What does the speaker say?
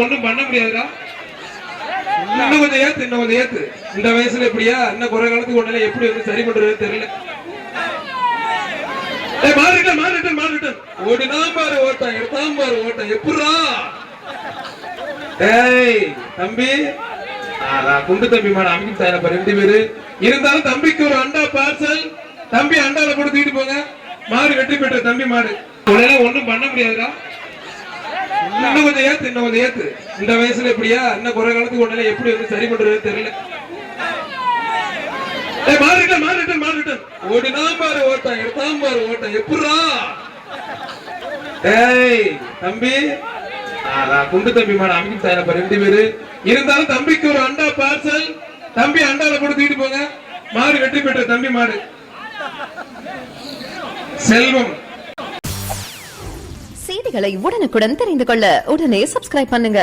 ஒண்ணும் பண்ண முடியாதுடா. இன்னும் கொஞ்சம் ஏத்து. இந்த வயசுல எப்படியா இன்னும் குறை காலத்துக்கு ஒண்ணு எப்படி வந்து சரி பண்றது தெரியல. மாறிட்டன் ஓடினா பாரு ஓட்டம், எடுத்தான் பாரு ஓட்டம். எப்படா தம்பி, குண்டு தம்பி மாடு அமைக்கும் சாயப்ப 2 பேரு இருந்தாலும் தம்பிக்கு ஒரு அண்டா பார்சல். தம்பி அண்டால போட்டு தூக்கிட்டு போங்க. மாடு வெற்றி பெற்ற தம்பி மாடு. ஒண்ணும் பண்ண முடியாதுடா. இன்னும் கொஞ்சம் ஏத்து. இந்த வயசுல எப்படியா இன்னும் குறை காலத்துக்கு ஒண்ணு எப்படி வந்து சரி பண்றது தெரியல. மாறிட்டன் ஓடினா பாரு ஓட்டம், எடுத்தான் பாரு ஓட்டம். எப்படா தம்பி, குண்டு தம்பி மாடு அமைக்கும் சாயப்ப 2 பேரு இருந்தாலும் தம்பிக்கு ஒரு அண்டா பார்சல். தம்பி அண்டால போட்டு தூக்கிட்டு போங்க. மாடு வெற்றி பெற்ற தம்பி மாடு. செல்வம். செய்திகளை உடனுக்குடன் தெரிந்து கொள்ள உடனே சப்ஸ்கிரைப் பண்ணுங்க.